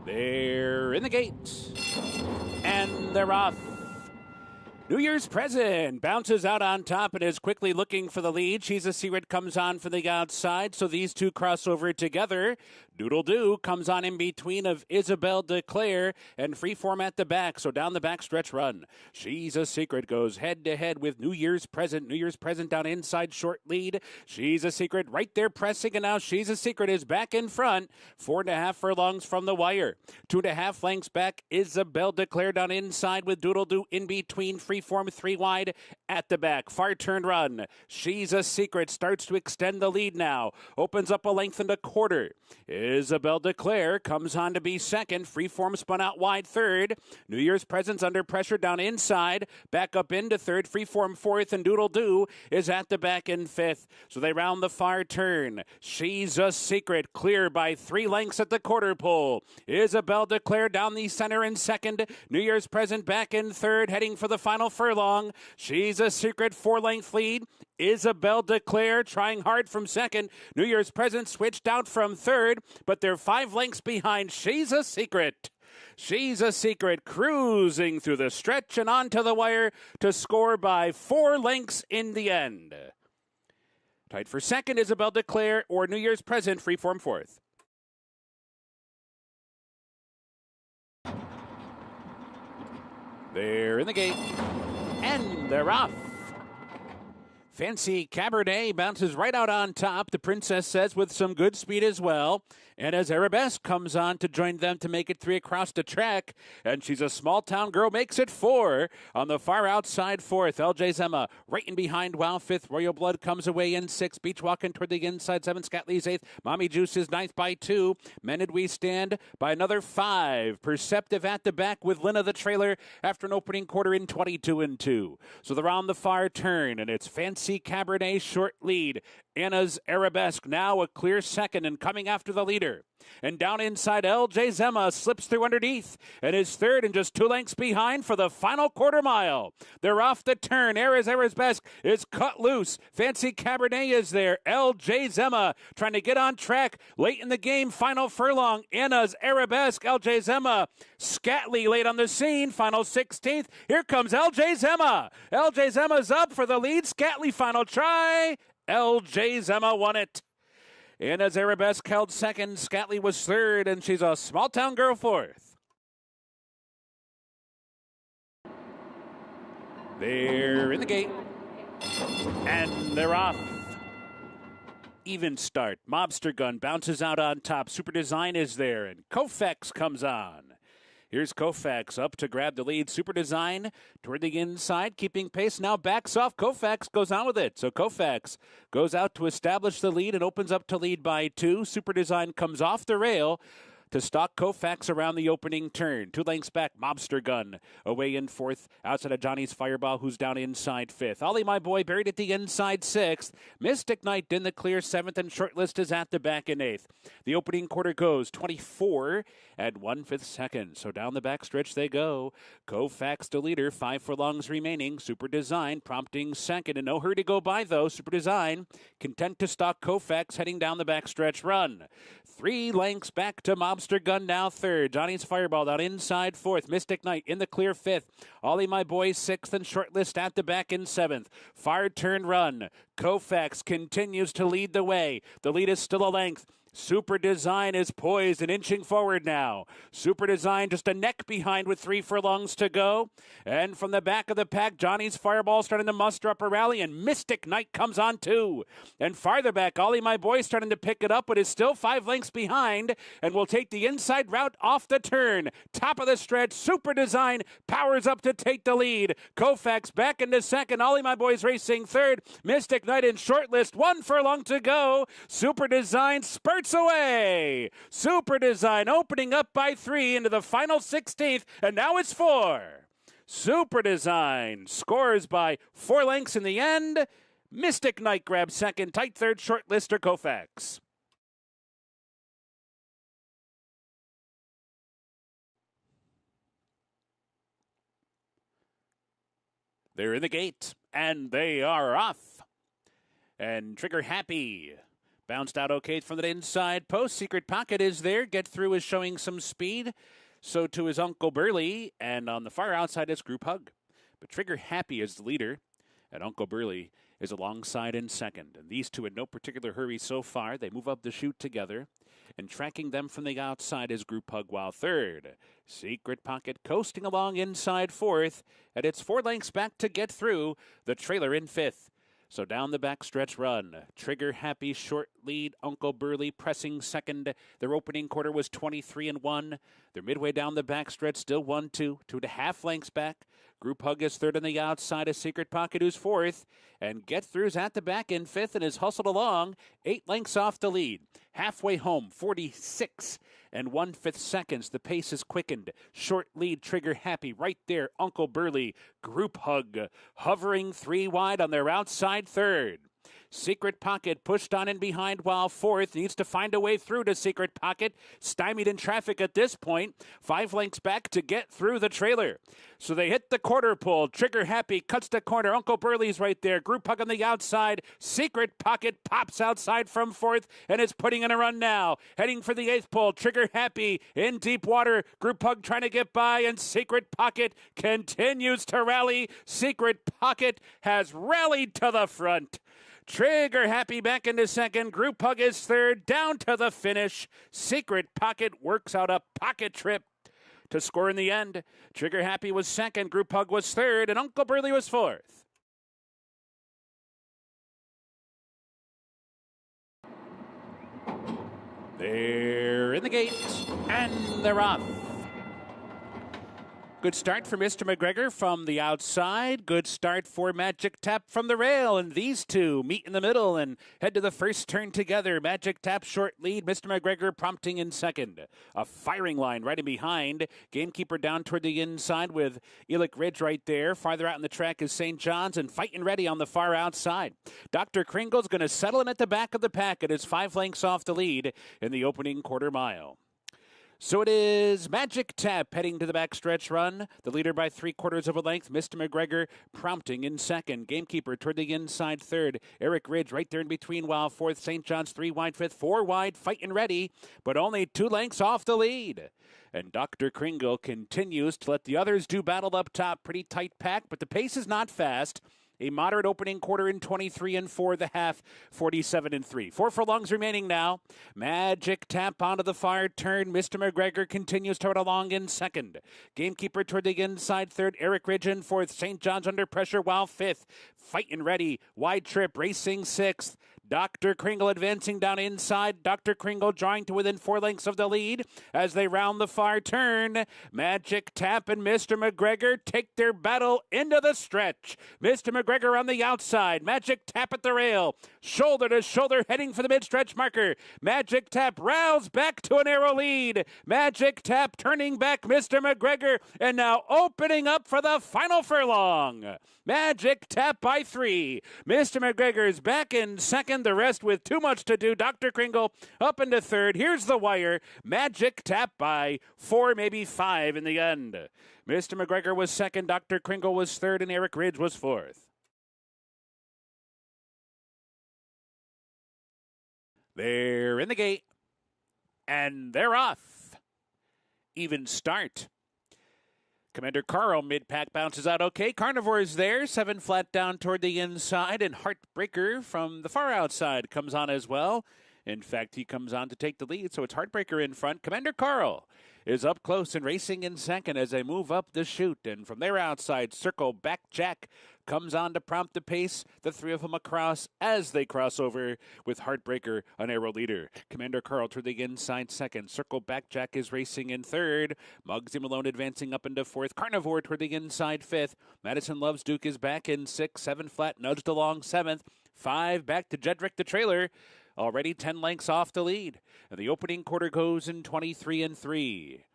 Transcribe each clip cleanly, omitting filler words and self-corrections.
They're in the gate, and they're off. New Year's Present bounces out on top and is quickly looking for the lead. She's a Secret comes on for the outside, so these two cross over together. Doodle Doo comes on in between of Isabel Declare and Freeform at the back, so down the backstretch run. She's a Secret goes head-to-head with New Year's Present. New Year's Present down inside, short lead. She's a Secret right there pressing, and now She's a Secret is back in front. 4.5 furlongs from the wire. 2.5 lengths back, Isabel Declare down inside with Doodle Doo in between. Freeform 3 wide at the back. Far turn run. She's a Secret starts to extend the lead now. Opens up a length and a quarter. Isabel Declare comes on to be second. Freeform spun out wide third. New Year's Presence under pressure down inside. Back up into third. Freeform fourth, and Doodle Doo is at the back in fifth. So they round the far turn. She's a Secret clear by 3 lengths at the quarter pole. Isabel Declare down the center in second. New Year's Present back in third, heading for the final furlong. She's a Secret 4-length lead. Isabel Declare trying hard from second. New Year's Present switched out from third, but they're 5 lengths behind She's a Secret. She's a Secret cruising through the stretch and onto the wire to score by 4 lengths in the end. Tied for second, Isabel Declare or New Year's Present, Freeform fourth. They're in the gate, and they're off. Fancy Cabernet bounces right out on top, the Princess says, with some good speed as well. And as Arabesque comes on to join them to make it 3 across the track, and She's a Small Town Girl makes it 4. On the far outside, 4th, LJ Zema right in behind, Wow 5th. Royal Blood comes away in 6th. Beach Walking toward the inside, 7th. Scatley's 8th. Mommy Juice is 9th by 2. Menid We Stand by another 5. Perceptive at the back with Lina the trailer after an opening quarter in 22 and 2. So they're on the far turn, and it's Fancy Cabernet short lead. Anna's Arabesque now a clear second and coming after the leader. And down inside, LJ Zema slips through underneath and is third and just 2 lengths behind for the final quarter mile. They're off the turn. Arabesque is cut loose. Fancy Cabernet is there. LJ Zema trying to get on track late in the game. Final furlong. Anna's Arabesque. LJ Zema. Scatley late on the scene. Final 16th. Here comes LJ Zema. LJ Zema's up for the lead. Scatley final try. LJ Zema won it. Anna's Arabesque held second. Scatley was third, and She's a Small Town Girl fourth. They're in the gate, and they're off. Even start. Mobster Gun bounces out on top. Super Design is there, and Koufax comes on. Here's Koufax up to grab the lead. Super Design toward the inside, keeping pace. Now backs off. Koufax goes on with it. So Koufax goes out to establish the lead and opens up to lead by 2. Super Design comes off the rail to stalk Koufax around the opening turn. 2 lengths back, Mobster Gun away in 4th, outside of Johnny's Fireball, who's down inside 5th. Ollie, my boy, buried at the inside 6th. Mystic Knight in the clear 7th, and Shortlist is at the back in 8th. The opening quarter goes 24 and 1/5 seconds. So down the backstretch they go. Koufax the leader, 5 furlongs remaining. Super Design prompting second, and no hurry to go by though. Super Design content to stalk Koufax heading down the backstretch run. 3 lengths back to Mobster Gun now third. Johnny's Fireball down inside 4th. Mystic Knight in the clear 5th. Ollie, my boy, 6th, and Shortlist at the back in 7th. Far turn run. Koufax continues to lead the way. The lead is still a length. Super Design is poised and inching forward now. Super Design just a neck behind with 3 furlongs to go. And from the back of the pack, Johnny's Fireball starting to muster up a rally, and Mystic Knight comes on too. And farther back, Ollie, my boy, starting to pick it up, but is still 5 lengths behind and will take the inside route off the turn. Top of the stretch, Super Design powers up to take the lead. Koufax back into second. Ollie, my boy's racing third. Mystic Knight in Shortlist, 1 furlong to go. Super Design spurts away. Super Design opening up by 3 into the final 16th, and now it's 4. Super Design scores by 4 lengths in the end. Mystic Knight grabs second, tight third, Shortlister Koufax. They're in the gate, and they are off. And Trigger Happy Bounced out okay from the inside post. Secret Pocket is there. Get Through is showing some speed. So too is Uncle Burley. And on the far outside is Group Hug. But Trigger Happy is the leader. And Uncle Burley is alongside in second. And these two in no particular hurry so far. They move up the chute together. And tracking them from the outside is Group Hug, while third. Secret Pocket coasting along inside fourth. And it's 4 lengths back to Get Through. The trailer in fifth. So down the backstretch run. Trigger Happy short lead. Uncle Burley pressing second. Their opening quarter was 23-1. They're midway down the backstretch, still 1-2, 2.5 lengths back. Group Hug is third on the outside. A Secret Pocket who's fourth. And Get Through's at the back in fifth and is hustled along 8 lengths off the lead. Halfway home, 46 1/5 seconds. The pace is quickened. Short lead, Trigger Happy right there. Uncle Burley, Group Hug hovering 3 wide on their outside third. Secret Pocket pushed on in behind while fourth. Needs to find a way through to Secret Pocket. Stymied in traffic at this point. 5 lengths back to Get Through the trailer. So they hit the quarter pole. Trigger Happy cuts the corner. Uncle Burley's right there. Group Hug on the outside. Secret Pocket pops outside from fourth and is putting in a run now. Heading for the 8th pole. Trigger Happy in deep water. Group Hug trying to get by, and Secret Pocket continues to rally. Secret Pocket has rallied to the front. Trigger Happy back into second. Group Hug is third. Down to the finish. Secret Pocket works out a pocket trip to score in the end. Trigger Happy was second. Group Hug was third. And Uncle Burley was fourth. They're in the gate. And they're off. Good start for Mr. McGregor from the outside. Good start for Magic Tap from the rail. And these two meet in the middle and head to the first turn together. Magic Tap short lead. Mr. McGregor prompting in second. A firing line right in behind. Gamekeeper down toward the inside with Elick Ridge right there. Farther out in the track is St. John's and Fighting Ready on the far outside. Dr. Kringle's going to settle in at the back of the pack. It is 5 lengths off the lead in the opening quarter mile. So it is Magic Tap heading to the backstretch run. The leader by 3/4 of a length. Mr. McGregor prompting in second. Gamekeeper toward the inside third. Elick Ridge right there in between while fourth. St. John's 3 wide fifth. 4 wide Fighting Ready, but only 2 lengths off the lead. And Dr. Kringle continues to let the others do battle up top. Pretty tight pack, but the pace is not fast. A moderate opening quarter in 23-4, the half 47-3. 4 furlongs remaining now. Magic Tap onto the far turn. Mr. McGregor continues to run along in second. Gamekeeper toward the inside third. Elick Ridge in fourth. St. John's under pressure while fifth. Fighting Ready. Wide Trip racing sixth. Dr. Kringle advancing down inside. Dr. Kringle drawing to within 4 lengths of the lead as they round the far turn. Magic Tap and Mr. McGregor take their battle into the stretch. Mr. McGregor on the outside. Magic Tap at the rail. Shoulder to shoulder heading for the mid-stretch marker. Magic Tap rounds back to a narrow lead. Magic Tap turning back Mr. McGregor and now opening up for the final furlong. Magic Tap by 3. Mr. McGregor's back in second. The rest with too much to do. Dr. Kringle up into third. Here's the wire. Magic Tap by 4, maybe 5 in the end. Mr. McGregor was second. Dr. Kringle was third. And Elick Ridge was fourth. They're in the gate. And they're off. Even start. Commander Carl mid-pack bounces out okay. Carnivore is there. 7 flat down toward the inside. And Heartbreaker from the far outside comes on as well. In fact, he comes on to take the lead, so it's Heartbreaker in front. Commander Carl is up close and racing in second as they move up the chute. And from their outside, Circle Back Jack comes on to prompt the pace. The 3 of them across as they cross over with Heartbreaker, an arrow leader. Commander Carl to the inside second. Circle Back Jack is racing in third. Muggsy Malone advancing up into fourth. Carnivore toward the inside fifth. Madison Loves Duke is back in sixth. 7 flat nudged along seventh. 5 back to Jedrick the trailer. Already 10 lengths off the lead. And the opening quarter goes in 23-3.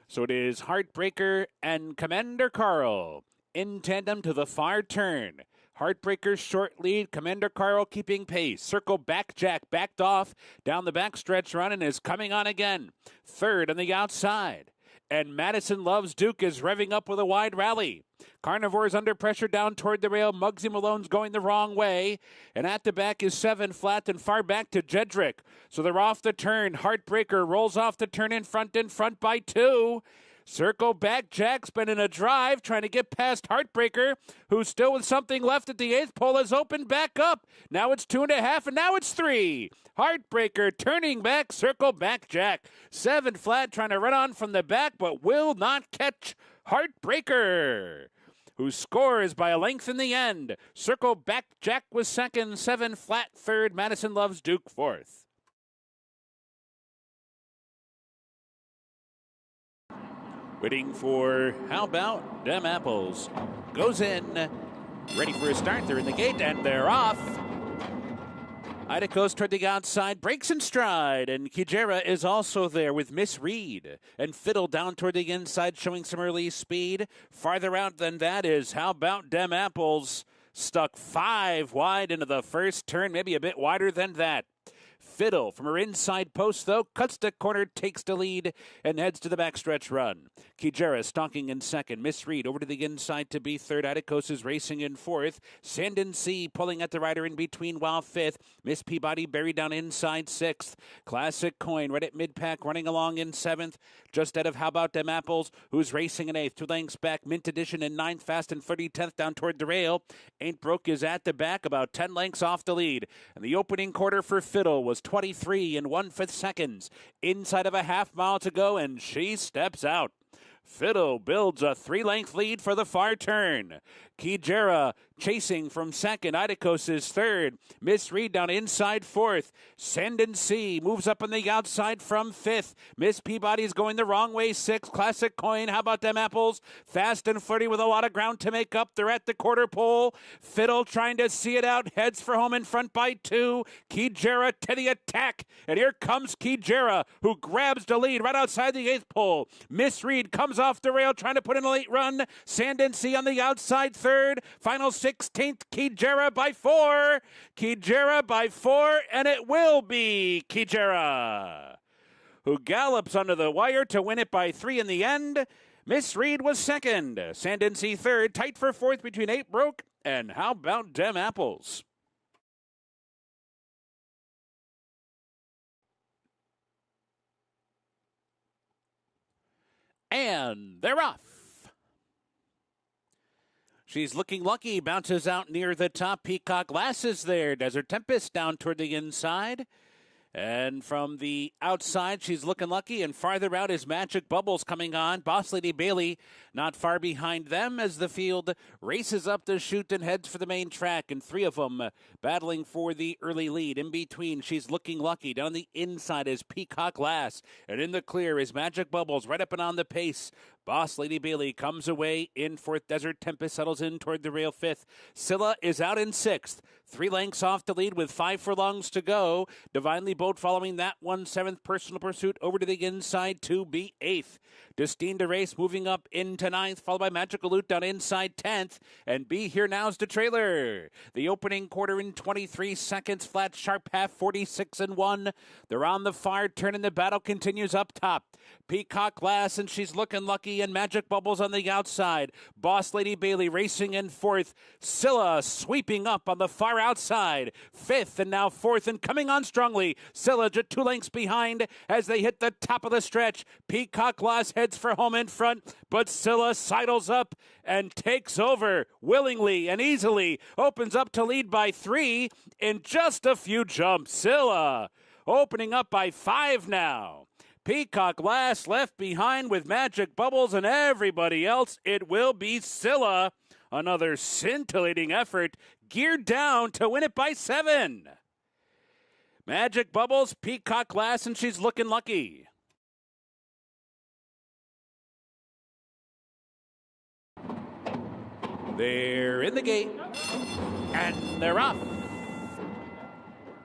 So it is Heartbreaker and Commander Carl in tandem to the far turn. Heartbreaker's short lead. Commander Carl keeping pace. Circle Back Jack backed off down the backstretch run and is coming on again. Third on the outside. And Madison Loves Duke is revving up with a wide rally. Carnivore's under pressure down toward the rail. Muggsy Malone's going the wrong way. And at the back is 7 Flat and far back to Jedrick. So they're off the turn. Heartbreaker rolls off the turn in front by 2. Circle back, Jack's been in a drive, trying to get past Heartbreaker, who's still with something left at the 8th pole, has opened back up. Now it's 2.5, and now it's 3. Heartbreaker turning back, circle back, Jack. 7 Flat trying to run on from the back, but will not catch Heartbreaker, who scores by a length in the end. Circle back, Jack was second, 7 Flat third, Madison Loves Duke fourth. Waiting for How About Dem Apples. Goes in. Ready for a start. They're in the gate and they're off. Ida goes toward the outside, breaks in stride, and Kijera is also there with Miss Reed. And Fiddle down toward the inside, showing some early speed. Farther out than that is How About Dem Apples. Stuck 5 wide into the first turn, maybe a bit wider than that. Fiddle from her inside post, though, cuts the corner, takes the lead, and heads to the backstretch run. Kijera stalking in second. Miss Reed over to the inside to be third. Atticos is racing in fourth. Sand and Sea pulling at the rider in between while fifth. Miss Peabody buried down inside sixth. Classic Coin right at mid-pack, running along in seventh. Just out of How About Dem Apples, who's racing in eighth. 2 lengths back, Mint Edition in ninth, Fast and 30th down toward the rail. Ain't Broke is at the back, about 10 lengths off the lead. And the opening quarter for Fiddle was 23 and 1/5 seconds. Inside of a half mile to go, and she steps out. Fiddle builds a 3-length lead for the far turn. Kijera chasing from second. Idacos is third. Miss Reed down inside fourth. Sand and Sea moves up on the outside from fifth. Miss Peabody's going the wrong way, sixth. Classic Coin, How About Dem Apples? Fast and Flirty with a lot of ground to make up. They're at the quarter pole. Fiddle trying to see it out. Heads for home in front by 2. Kijera to the attack. And here comes Kijera, who grabs the lead right outside the 8th pole. Miss Reed comes off the rail trying to put in a late run. Sand and Sea on the outside third. Final 16th, Kijera by 4. Kijera by 4, and it will be Kijera, who gallops under the wire to win it by 3 in the end. Miss Reed was second. Sand and Sea third. Tight for fourth between 8 Broke and How About Dem Apples. And they're off. She's looking lucky, bounces out near the top. Peacock Glass is there. Desert Tempest down toward the inside. And from the outside, she's looking lucky. And farther out is Magic Bubbles coming on. Boss Lady Bailey not far behind them as the field races up the chute and heads for the main track. And 3 of them battling for the early lead. In between, she's looking lucky. Down the inside is Peacock Glass. And in the clear is Magic Bubbles right up and on the pace. Boss Lady Bailey comes away in fourth. Desert Tempest settles in toward the rail fifth. Scylla is out in sixth. 3 lengths off the lead with 5 furlongs to go. Divinely Boat following that one. 7th Personal Pursuit over to the inside to be 8th. Destined to Race moving up into 9th, followed by Magical Loot down inside 10th. And Be Here Now's the trailer. The opening quarter in 23 seconds. Flat Sharp half 46 and 1. They're on the far turn and the battle continues up top. Peacock Glass and she's looking lucky, and Magic Bubbles on the outside. Boss Lady Bailey racing in fourth. Scylla sweeping up on the far outside. 5th and now 4th and coming on strongly. Scylla just 2 lengths behind as they hit the top of the stretch. Peacock Glass heads for home in front, but Scylla sidles up and takes over willingly and easily. Opens up to lead by 3 in just a few jumps. Scylla opening up by 5 now. Peacock Glass left behind with Magic Bubbles and everybody else. It will be Scylla. Another scintillating effort, geared down to win it by 7. Magic Bubbles, Peacock Glass, and she's looking lucky. They're in the gate, and they're off.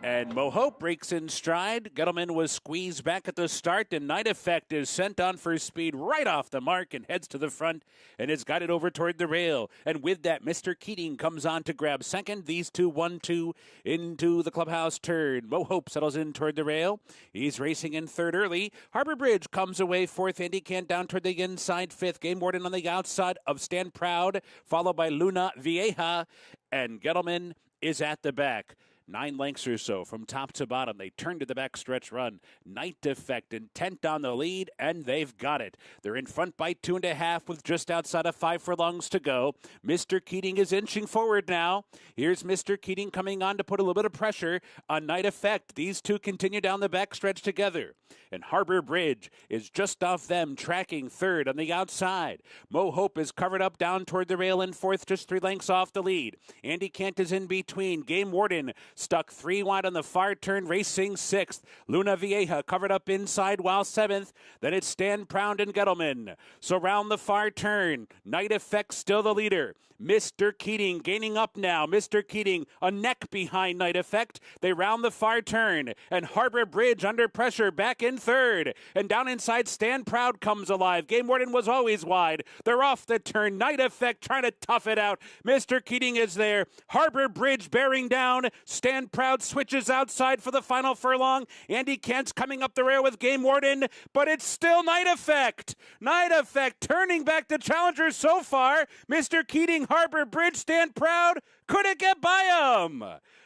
And Mohope breaks in stride. Gettleman was squeezed back at the start, and Night Effect is sent on for speed right off the mark and heads to the front and is guided over toward the rail. And with that, Mr. Keating comes on to grab second. These two 1-2 into the clubhouse turn. Mohope settles in toward the rail. He's racing in third early. Harbor Bridge comes away fourth. Andy Kent down toward the inside fifth. Game Warden on the outside of Stand Proud, followed by Luna Vieja, and Gettleman is at the back. 9 lengths or so from top to bottom. They turn to the backstretch run. Night Effect intent on the lead, and they've got it. They're in front by 2.5 with just outside of 5 furlongs to go. Mr. Keating is inching forward now. Here's Mr. Keating coming on to put a little bit of pressure on Night Effect. These two continue down the backstretch together. And Harbor Bridge is just off them, tracking third on the outside. Mohope is covered up down toward the rail in fourth, just 3 lengths off the lead. Andy Kent is in between. Game Warden stuck 3 wide on the far turn, racing sixth. Luna Vieja covered up inside while seventh. Then it's Stand Proud and Gettleman. So round the far turn, Night Effect still the leader. Mr. Keating gaining up now. Mr. Keating a neck behind Night Effect. They round the far turn, and Harbor Bridge under pressure back in third. And down inside, Stand Proud comes alive. Game Warden was always wide. They're off the turn. Night Effect trying to tough it out. Mr. Keating is there. Harbor Bridge bearing down. Stand Proud switches outside for the final furlong. Andy Kent's coming up the rail with Game Warden, but it's still Night Effect. Night Effect turning back the challengers so far. Mr. Keating, Harbor Bridge, Stand Proud couldn't get by him.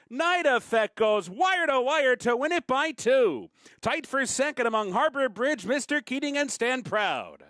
Night Effect goes wire to wire to win it by 2. Tight for second among Harbor Bridge, Mr. Keating, and Stand Proud.